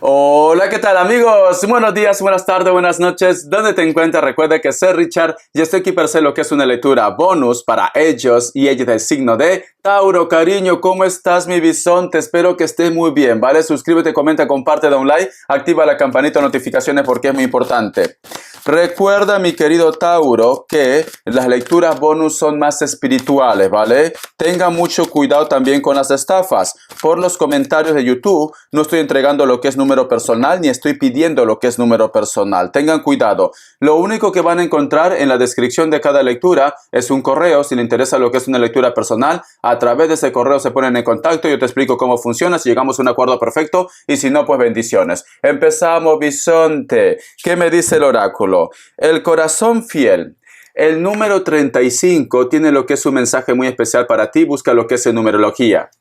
Hola, ¿qué tal amigos? Buenos días, buenas tardes, buenas noches. ¿Dónde te encuentras? Recuerda que soy Richard y estoy aquí para hacer lo que es una lectura bonus para ellos y ellas del signo de Tauro. Cariño, ¿cómo estás, mi bisonte? Espero que estés muy bien, ¿vale? Suscríbete, comenta, comparte, da un like, activa la campanita de notificaciones porque es muy importante. Recuerda, mi querido Tauro, que las lecturas bonus son más espirituales, ¿vale? Tenga mucho cuidado también con las estafas. Por los comentarios de YouTube, no estoy entregando lo que es número personal, ni estoy pidiendo lo que es número personal. Tengan cuidado. Lo único que van a encontrar en la descripción de cada lectura es un correo. Si les interesa lo que es una lectura personal, a través de ese correo se ponen en contacto. Yo te explico cómo funciona, si llegamos a un acuerdo perfecto, y si no, pues bendiciones. Empezamos, bisonte. ¿Qué me dice el oráculo? El corazón fiel. El número 35 tiene lo que es un mensaje muy especial para ti. Busca lo que es en numerología.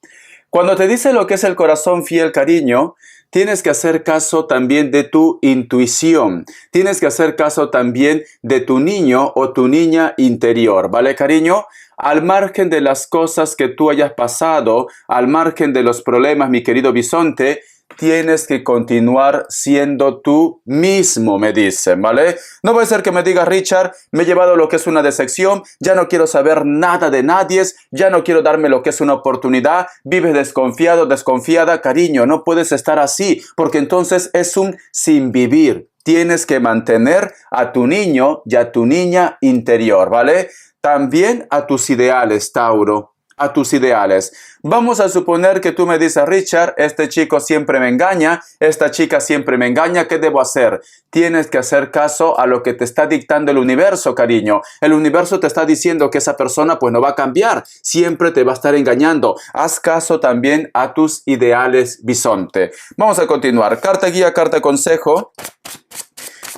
Cuando te dice lo que es el corazón fiel, cariño, tienes que hacer caso también de tu intuición. Tienes que hacer caso también de tu niño o tu niña interior, ¿vale, cariño? Al margen de las cosas que tú hayas pasado, al margen de los problemas, mi querido bisonte, tienes que continuar siendo tú mismo, me dicen, ¿vale? No puede ser que me diga, Richard, me he llevado lo que es una decepción, ya no quiero saber nada de nadie, ya no quiero darme lo que es una oportunidad, vives desconfiado, desconfiada, cariño, no puedes estar así, porque entonces es un sin vivir. Tienes que mantener a tu niño y a tu niña interior, ¿vale? También a tus ideales, Tauro. A tus ideales. Vamos a suponer que tú me dices, Richard, este chico siempre me engaña, esta chica siempre me engaña, ¿qué debo hacer? Tienes que hacer caso a lo que te está dictando el universo, cariño. El universo te está diciendo que esa persona pues no va a cambiar, siempre te va a estar engañando. Haz caso también a tus ideales, bisonte. Vamos a continuar. Carta guía, carta consejo.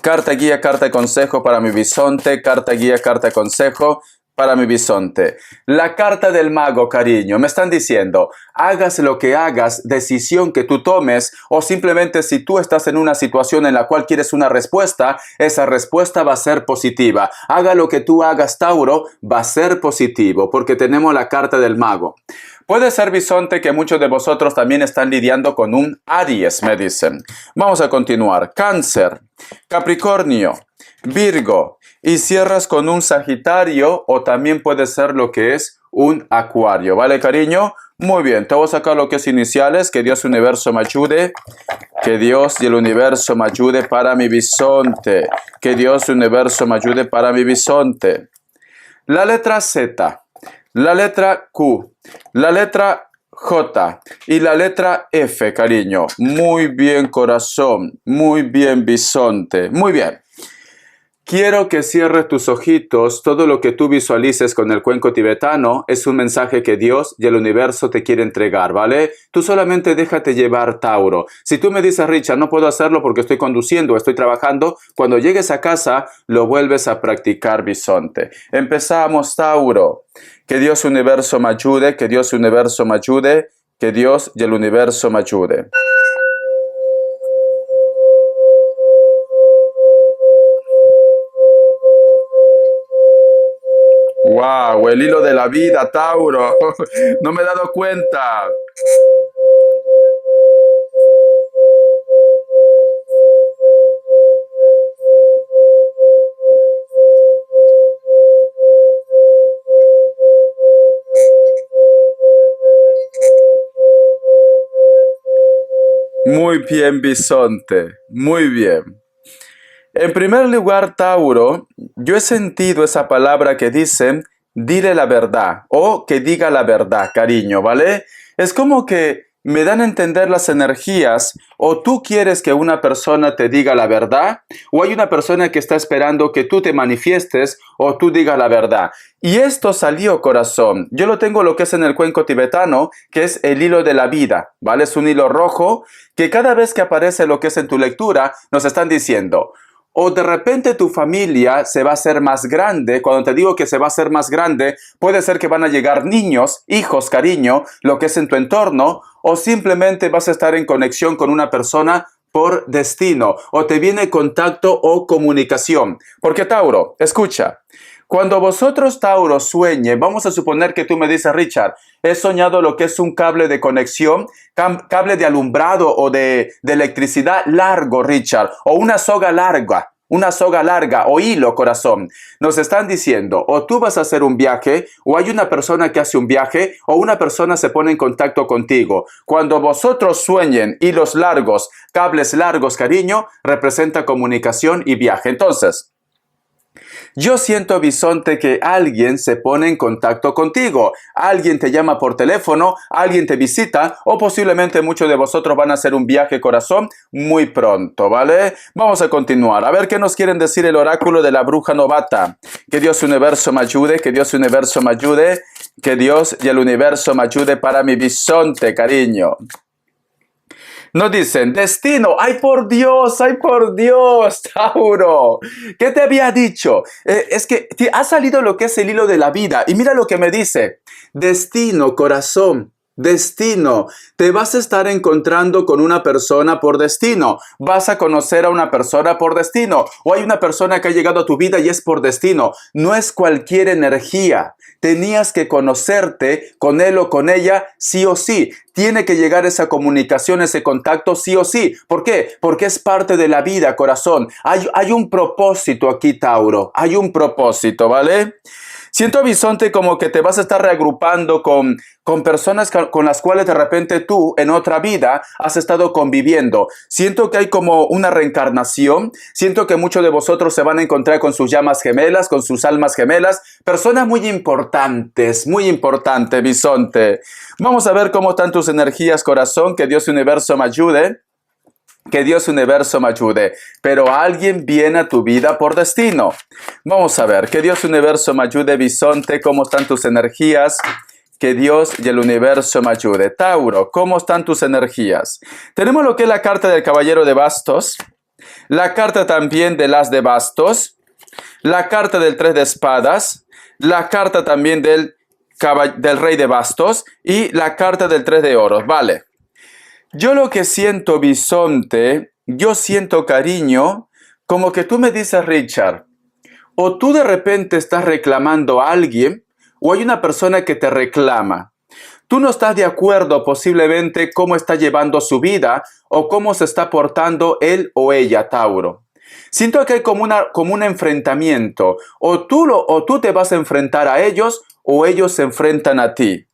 Carta guía, carta consejo para mi bisonte. Carta guía, carta consejo para mi bisonte. La carta del mago, cariño. Me están diciendo, hagas lo que hagas, decisión que tú tomes, o simplemente si tú estás en una situación en la cual quieres una respuesta, esa respuesta va a ser positiva. Haga lo que tú hagas, Tauro, va a ser positivo, porque tenemos la carta del mago. Puede ser, bisonte, que muchos de vosotros también están lidiando con un Aries, me dicen. Vamos a continuar. Cáncer, Capricornio, Virgo, y cierras con un Sagitario, o también puede ser lo que es un Acuario, ¿vale, cariño? Muy bien, te voy a sacar lo que es iniciales, que Dios universo me ayude, que Dios y el universo me ayude para mi bisonte, que Dios universo me ayude para mi bisonte. La letra Z, la letra Q, la letra J y la letra F, cariño. Muy bien, corazón, muy bien, bisonte, muy bien. Quiero que cierres tus ojitos. Todo lo que tú visualices con el cuenco tibetano es un mensaje que Dios y el universo te quiere entregar, ¿vale? Tú solamente déjate llevar, Tauro. Si tú me dices, Richard, no puedo hacerlo porque estoy conduciendo, estoy trabajando, cuando llegues a casa lo vuelves a practicar, bisonte. Empezamos, Tauro. Que Dios universo me ayude, que Dios universo me ayude, que Dios y el universo me ayude. ¡Wow! El hilo de la vida, Tauro. No me he dado cuenta. Muy bien, bisonte. Muy bien. En primer lugar, Tauro, yo he sentido esa palabra que dice, dile la verdad, o que diga la verdad, cariño, ¿vale? Es como que me dan a entender las energías, o tú quieres que una persona te diga la verdad, o hay una persona que está esperando que tú te manifiestes, o tú digas la verdad. Y esto salió, corazón. Yo lo tengo lo que es en el cuenco tibetano, que es el hilo de la vida, ¿vale? Es un hilo rojo, que cada vez que aparece lo que es en tu lectura, nos están diciendo, o de repente tu familia se va a hacer más grande. Cuando te digo que se va a hacer más grande, puede ser que van a llegar niños, hijos, cariño, lo que es en tu entorno, o simplemente vas a estar en conexión con una persona por destino, o te viene contacto o comunicación. Porque, Tauro, escucha, Cuando vosotros, Tauro, sueñen, vamos a suponer que tú me dices, Richard, he soñado lo que es un cable de conexión, cable de alumbrado o de electricidad largo, Richard, o una soga larga o hilo, corazón. Nos están diciendo, o tú vas a hacer un viaje, o hay una persona que hace un viaje, o una persona se pone en contacto contigo. Cuando vosotros sueñen hilos largos, cables largos, cariño, representa comunicación y viaje. Entonces, yo siento, Bisonte, que alguien se pone en contacto contigo. Alguien te llama por teléfono, alguien te visita o posiblemente muchos de vosotros van a hacer un viaje, corazón, muy pronto, ¿vale? Vamos a continuar. A ver qué nos quieren decir el oráculo de la bruja novata. Que Dios universo me ayude, que Dios universo me ayude, que Dios y el universo me ayude para mi Bisonte, cariño. Nos dicen, destino, ¡ay por Dios, Tauro! ¿Qué te había dicho? Es que te ha salido lo que es el hilo de la vida. Y mira lo que me dice. Destino, corazón. Destino, te vas a estar encontrando con una persona por destino, vas a conocer a una persona por destino, o hay una persona que ha llegado a tu vida y es por destino, no es cualquier energía, tenías que conocerte con él o con ella sí o sí, tiene que llegar esa comunicación, ese contacto sí o sí. ¿Por qué? Porque es parte de la vida, corazón, hay un propósito aquí, Tauro, hay un propósito, ¿vale? Siento, Bisonte, como que te vas a estar reagrupando con personas con las cuales de repente tú en otra vida has estado conviviendo. Siento que hay como una reencarnación. Siento que muchos de vosotros se van a encontrar con sus llamas gemelas, con sus almas gemelas. Personas muy importantes, Bisonte. Vamos a ver cómo están tus energías, corazón. Que Dios universo me ayude. Que Dios universo me ayude, pero alguien viene a tu vida por destino. Vamos a ver, que Dios universo me ayude, Bisonte, ¿cómo están tus energías? Que Dios y el universo me ayude. Tauro, ¿cómo están tus energías? Tenemos lo que es la carta del caballero de bastos, la carta también del as de bastos, la carta del 3 de espadas, la carta también del rey de bastos y la carta del 3 de oros, ¿vale? Yo lo que siento, Bisonte, yo siento, cariño, como que tú me dices, Richard, o tú de repente estás reclamando a alguien, o hay una persona que te reclama. Tú no estás de acuerdo posiblemente cómo está llevando su vida, o cómo se está portando él o ella, Tauro. Siento que hay como un enfrentamiento, o tú te vas a enfrentar a ellos, o ellos se enfrentan a ti.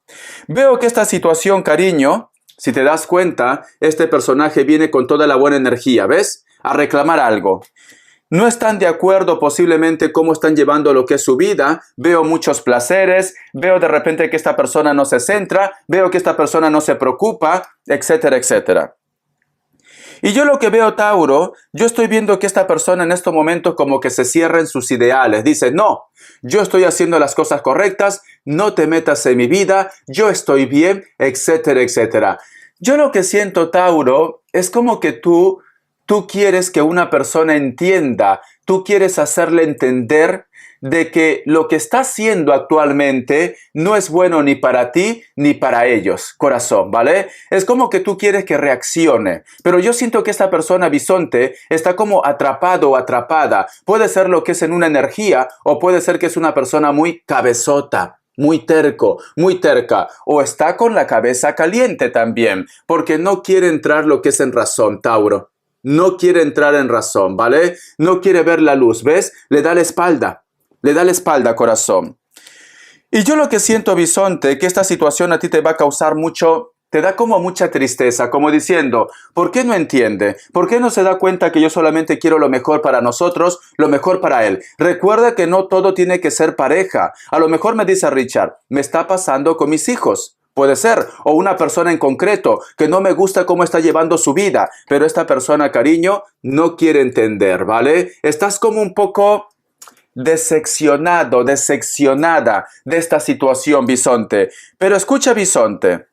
Veo que esta situación, cariño, si te das cuenta, este personaje viene con toda la buena energía, ¿ves? A reclamar algo. No están de acuerdo posiblemente cómo están llevando lo que es su vida. Veo muchos placeres, veo de repente que esta persona no se centra, veo que esta persona no se preocupa, etcétera, etcétera. Y yo lo que veo, Tauro, yo estoy viendo que esta persona en estos momentos como que se cierra en sus ideales. Dice, no, yo estoy haciendo las cosas correctas, no te metas en mi vida, yo estoy bien, etcétera, etcétera. Yo lo que siento, Tauro, es como que tú quieres que una persona entienda, tú quieres hacerle entender de que lo que está haciendo actualmente no es bueno ni para ti ni para ellos, corazón, ¿vale? Es como que tú quieres que reaccione, pero yo siento que esta persona, Bisonte, está como atrapado o atrapada. Puede ser lo que es en una energía o puede ser que es una persona muy cabezota, muy terco, muy terca, o está con la cabeza caliente también, porque no quiere entrar lo que es en razón, Tauro. No quiere entrar en razón, ¿vale? No quiere ver la luz, ¿ves? Le da la espalda, corazón. Y yo lo que siento, Bisonte, que esta situación a ti te va a causar te da como mucha tristeza, como diciendo, ¿por qué no entiende? ¿Por qué no se da cuenta que yo solamente quiero lo mejor para nosotros, lo mejor para él? Recuerda que no todo tiene que ser pareja. A lo mejor me dice Richard, me está pasando con mis hijos. Puede ser, o una persona en concreto que no me gusta cómo está llevando su vida, pero esta persona, cariño, no quiere entender, ¿vale? Estás como un poco decepcionada de esta situación, Bisonte. Pero escucha, Bisonte,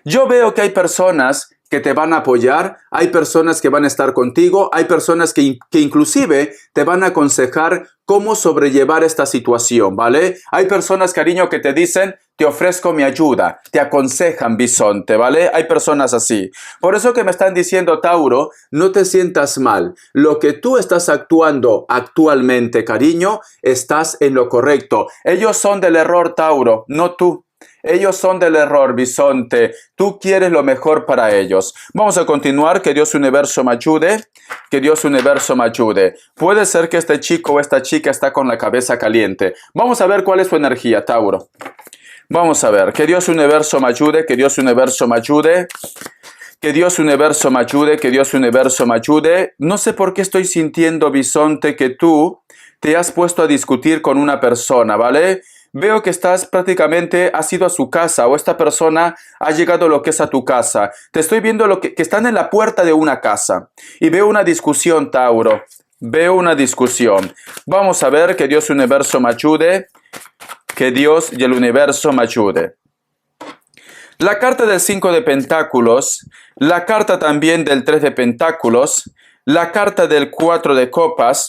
yo veo que hay personas que te van a apoyar, hay personas que van a estar contigo, hay personas que inclusive te van a aconsejar cómo sobrellevar esta situación, ¿vale? Hay personas, cariño, que te dicen, te ofrezco mi ayuda, te aconsejan, bisonte, ¿vale? Hay personas así. Por eso que me están diciendo, Tauro, no te sientas mal. Lo que tú estás actuando actualmente, cariño, estás en lo correcto. Ellos son del error, Tauro, no tú. Ellos son del error, bisonte. Tú quieres lo mejor para ellos. Vamos a continuar. Que Dios Universo me ayude. Que Dios Universo me ayude. Puede ser que este chico o esta chica está con la cabeza caliente. Vamos a ver cuál es su energía, Tauro. Vamos a ver. Que Dios Universo me ayude. Que Dios Universo me ayude. Que Dios Universo me ayude. Que Dios Universo me ayude. No sé por qué estoy sintiendo, bisonte, que tú te has puesto a discutir con una persona, ¿vale? Veo que has ido a su casa o esta persona ha llegado a lo que es a tu casa. Te estoy viendo que están en la puerta de una casa y veo una discusión, Tauro. Veo una discusión. Vamos a ver. Que Dios Universo me ayude. Que Dios y el Universo me ayude. La carta del 5 de Pentáculos, la carta también del 3 de Pentáculos, la carta del 4 de Copas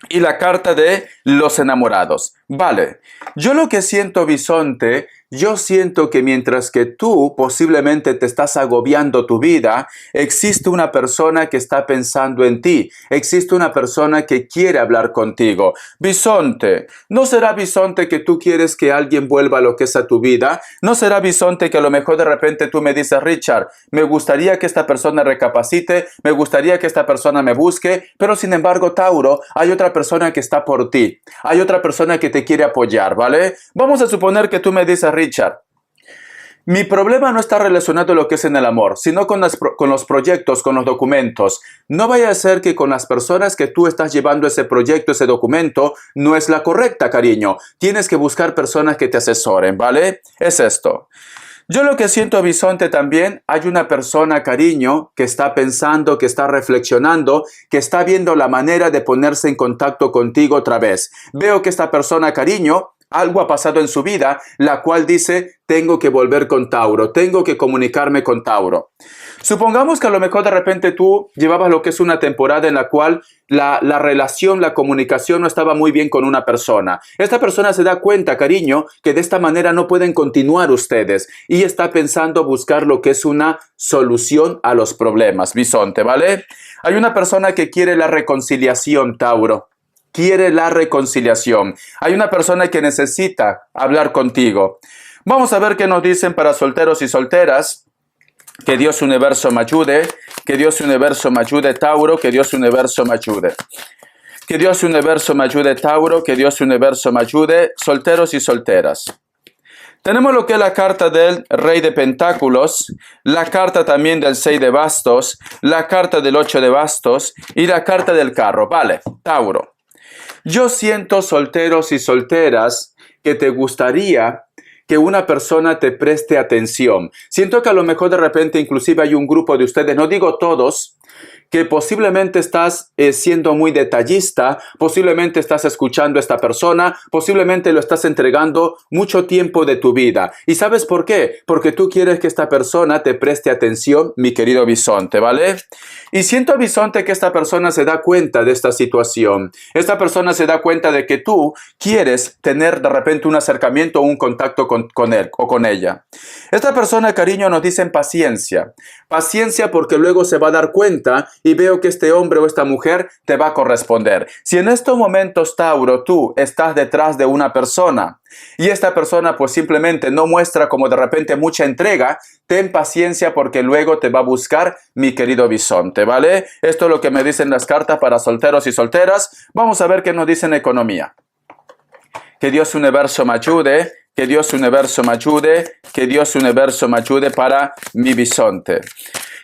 y la carta de los enamorados. Vale, yo lo que siento, bisonte, yo siento que mientras que tú posiblemente te estás agobiando tu vida, existe una persona que está pensando en ti, existe una persona que quiere hablar contigo. Bisonte, ¿no será, bisonte, que tú quieres que alguien vuelva a lo que es a tu vida? ¿No será, bisonte, que a lo mejor de repente tú me dices, Richard, me gustaría que esta persona recapacite, me gustaría que esta persona me busque, pero sin embargo, Tauro, hay otra persona que está por ti, hay otra persona que te quiere apoyar, ¿vale? Vamos a suponer que tú me dices, Richard, mi problema no está relacionado a lo que es en el amor, sino con los proyectos, con los documentos. No vaya a ser que con las personas que tú estás llevando ese proyecto, ese documento, no es la correcta, cariño. Tienes que buscar personas que te asesoren, ¿vale? Es esto. Yo lo que siento, bisonte, también, hay una persona, cariño, que está pensando, que está reflexionando, que está viendo la manera de ponerse en contacto contigo otra vez. Veo que esta persona, cariño, algo ha pasado en su vida, la cual dice, tengo que volver con Tauro, tengo que comunicarme con Tauro. Supongamos que a lo mejor de repente tú llevabas lo que es una temporada en la cual la relación, la comunicación no estaba muy bien con una persona. Esta persona se da cuenta, cariño, que de esta manera no pueden continuar ustedes y está pensando buscar lo que es una solución a los problemas, bisonte, ¿vale? Hay una persona que quiere la reconciliación, Tauro. Quiere la reconciliación. Hay una persona que necesita hablar contigo. Vamos a ver qué nos dicen para solteros y solteras. Que Dios Universo me ayude. Que Dios Universo me ayude, Tauro. Que Dios Universo me ayude. Que Dios Universo me ayude, Tauro. Que Dios Universo me ayude. Solteros y solteras. Tenemos lo que es la carta del Rey de Pentáculos, la carta también del 6 de Bastos, la carta del 8 de Bastos y la carta del carro. Vale, Tauro. Yo siento, solteros y solteras, que te gustaría que una persona te preste atención. Siento que a lo mejor de repente inclusive hay un grupo de ustedes, no digo todos, que posiblemente estás siendo muy detallista, posiblemente estás escuchando a esta persona, posiblemente lo estás entregando mucho tiempo de tu vida. ¿Y sabes por qué? Porque tú quieres que esta persona te preste atención, mi querido bisonte, ¿vale? Y siento, bisonte, que esta persona se da cuenta de esta situación. Esta persona se da cuenta de que tú quieres tener de repente un acercamiento o un contacto con él o con ella. Esta persona, cariño, nos dice paciencia. Paciencia, porque luego se va a dar cuenta y veo que este hombre o esta mujer te va a corresponder. Si en estos momentos, Tauro, tú estás detrás de una persona y esta persona pues simplemente no muestra como de repente mucha entrega, ten paciencia porque luego te va a buscar, mi querido bisonte, ¿vale? Esto es lo que me dicen las cartas para solteros y solteras. Vamos a ver qué nos dicen economía. Que Dios Universo me ayude. Que Dios Universo me ayude. Que Dios Universo me ayude para mi bisonte.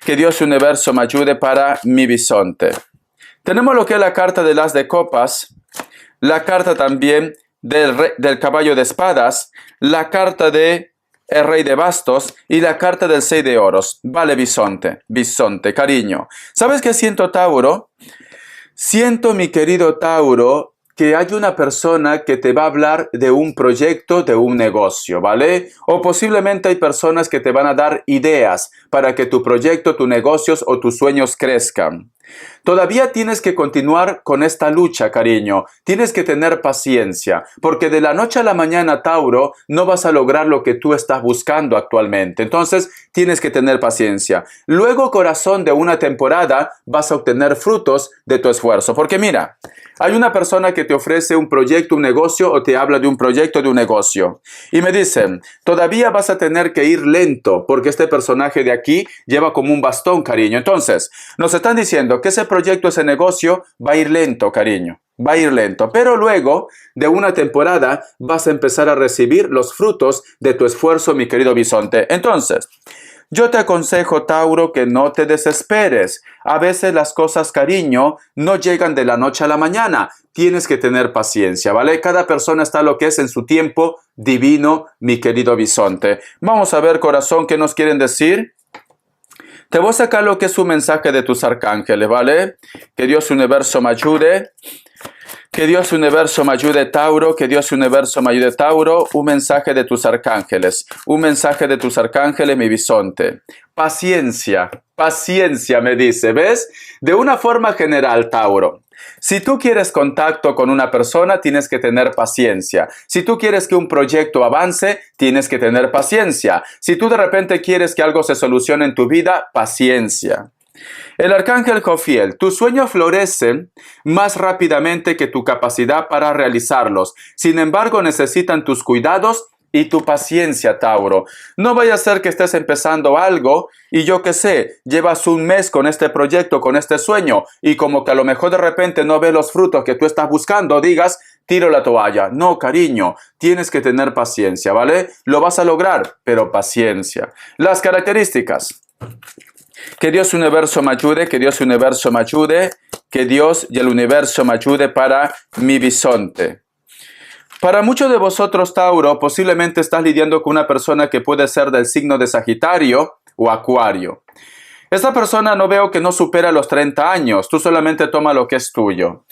Que Dios Universo me ayude para mi bisonte. Tenemos lo que es la carta del As de Copas, la carta también del Caballo de Espadas, la carta de el Rey de Bastos y la carta del 6 de Oros. Vale, bisonte, cariño. ¿Sabes qué siento, Tauro? Siento, mi querido Tauro, que hay una persona que te va a hablar de un proyecto, de un negocio, ¿vale? O posiblemente hay personas que te van a dar ideas para que tu proyecto, tus negocios o tus sueños crezcan. Todavía tienes que continuar con esta lucha, cariño. Tienes que tener paciencia, porque de la noche a la mañana, Tauro, no vas a lograr lo que tú estás buscando actualmente. Entonces, tienes que tener paciencia. Luego, corazón, de una temporada, vas a obtener frutos de tu esfuerzo. Porque mira, hay una persona que te ofrece un proyecto, un negocio, o te habla de un proyecto, de un negocio. Y me dicen, todavía vas a tener que ir lento, porque este personaje de aquí lleva como un bastón, cariño. Entonces, nos están diciendo que ese proyecto, ese negocio, va a ir lento, cariño. Va a ir lento, pero luego de una temporada vas a empezar a recibir los frutos de tu esfuerzo, mi querido bisonte. Entonces, yo te aconsejo, Tauro, que no te desesperes. A veces las cosas, cariño, no llegan de la noche a la mañana. Tienes que tener paciencia, ¿vale? Cada persona está lo que es en su tiempo divino, mi querido bisonte. Vamos a ver, corazón, ¿qué nos quieren decir? Te voy a sacar lo que es un mensaje de tus arcángeles, ¿vale? Que Dios universo me ayude. Que Dios universo me ayude, Tauro. Que Dios universo me ayude, Tauro. Un mensaje de tus arcángeles. Un mensaje de tus arcángeles, mi bisonte. Paciencia. Paciencia, me dice. ¿Ves? De una forma general, Tauro. Si tú quieres contacto con una persona, tienes que tener paciencia. Si tú quieres que un proyecto avance, tienes que tener paciencia. Si tú de repente quieres que algo se solucione en tu vida, paciencia. El arcángel Jofiel, tus sueños florecen más rápidamente que tu capacidad para realizarlos. Sin embargo, necesitan tus cuidados y tu paciencia, Tauro. No vaya a ser que estés empezando algo y yo qué sé, llevas un mes con este proyecto, con este sueño y como que a lo mejor de repente no ves los frutos que tú estás buscando, digas, tiro la toalla. No, cariño, tienes que tener paciencia, ¿vale? Lo vas a lograr, pero paciencia. Las características. Que Dios universo me ayude, que Dios universo me ayude, que Dios y el universo me ayude para mi bisonte. Para muchos de vosotros, Tauro, posiblemente estás lidiando con una persona que puede ser del signo de Sagitario o Acuario. Esta persona no veo que no supera los 30 años, tú solamente toma lo que es tuyo.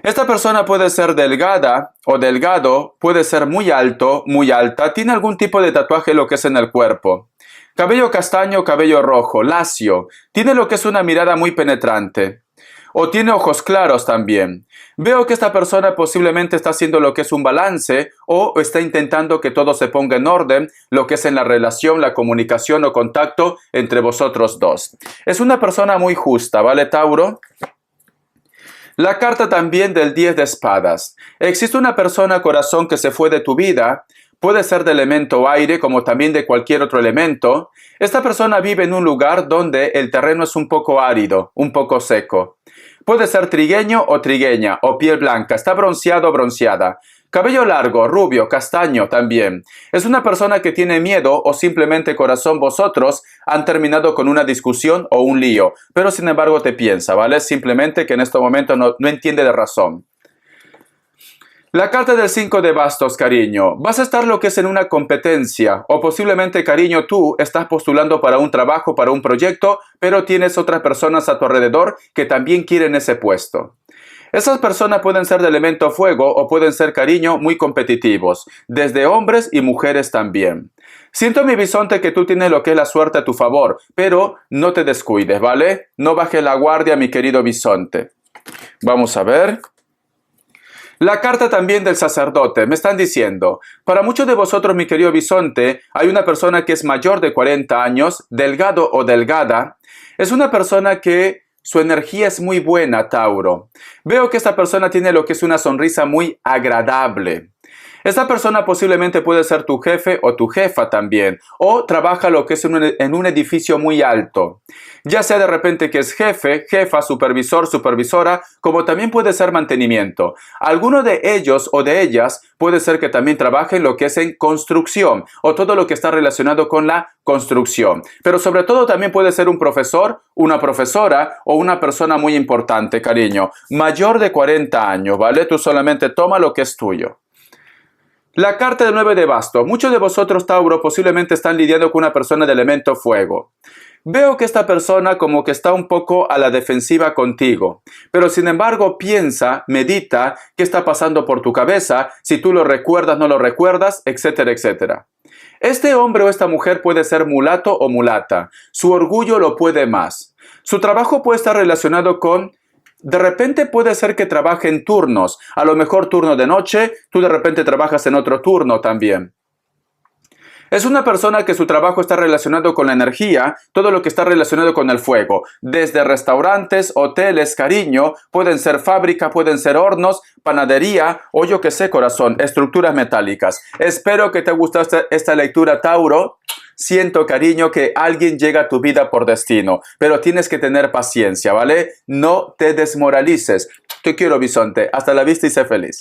Esta persona puede ser delgada o delgado, puede ser muy alto, muy alta, tiene algún tipo de tatuaje lo que es en el cuerpo. Cabello castaño, cabello rojo, lacio, tiene lo que es una mirada muy penetrante. O tiene ojos claros también. Veo que esta persona posiblemente está haciendo lo que es un balance o está intentando que todo se ponga en orden, lo que es en la relación, la comunicación o contacto entre vosotros dos. Es una persona muy justa, ¿vale, Tauro? La carta también del 10 de espadas. Existe una persona, corazón, que se fue de tu vida. Puede ser de elemento aire como también de cualquier otro elemento. Esta persona vive en un lugar donde el terreno es un poco árido, un poco seco. Puede ser trigueño o trigueña o piel blanca, está bronceado o bronceada. Cabello largo, rubio, castaño también. Es una persona que tiene miedo o simplemente, corazón, vosotros han terminado con una discusión o un lío. Pero sin embargo te piensa, ¿vale? Simplemente que en este momento no entiende de razón. La carta del 5 de bastos, cariño. Vas a estar lo que es en una competencia o posiblemente, cariño, tú estás postulando para un trabajo, para un proyecto, pero tienes otras personas a tu alrededor que también quieren ese puesto. Esas personas pueden ser de elemento fuego o pueden ser, cariño, muy competitivos, desde hombres y mujeres también. Siento, mi bisonte, que tú tienes lo que es la suerte a tu favor, pero no te descuides, ¿vale? No bajes la guardia, mi querido bisonte. Vamos a ver. La carta también del sacerdote. Me están diciendo, para muchos de vosotros, mi querido bisonte, hay una persona que es mayor de 40 años, delgado o delgada. Es una persona que su energía es muy buena, Tauro. Veo que esta persona tiene lo que es una sonrisa muy agradable. Esta persona posiblemente puede ser tu jefe o tu jefa también, o trabaja lo que es en un edificio muy alto. Ya sea de repente que es jefe, jefa, supervisor, supervisora, como también puede ser mantenimiento. Alguno de ellos o de ellas puede ser que también trabajen lo que es en construcción, o todo lo que está relacionado con la construcción. Pero sobre todo también puede ser un profesor, una profesora o una persona muy importante, cariño. Mayor de 40 años, ¿vale? Tú solamente toma lo que es tuyo. La carta del 9 de bastos. Muchos de vosotros, Tauro, posiblemente están lidiando con una persona de elemento fuego. Veo que esta persona como que está un poco a la defensiva contigo, pero sin embargo piensa, medita qué está pasando por tu cabeza, si tú lo recuerdas, no lo recuerdas, etcétera, etcétera. Este hombre o esta mujer puede ser mulato o mulata. Su orgullo lo puede más. Su trabajo puede estar relacionado con... De repente puede ser que trabaje en turnos. A lo mejor turno de noche, tú de repente trabajas en otro turno también. Es una persona que su trabajo está relacionado con la energía, todo lo que está relacionado con el fuego. Desde restaurantes, hoteles, cariño, pueden ser fábrica, pueden ser hornos, panadería o yo que sé, corazón, estructuras metálicas. Espero que te guste esta lectura, Tauro. Siento, cariño, que alguien llega a tu vida por destino, pero tienes que tener paciencia, ¿vale? No te desmoralices. Te quiero, bisonte. Hasta la vista y sé feliz.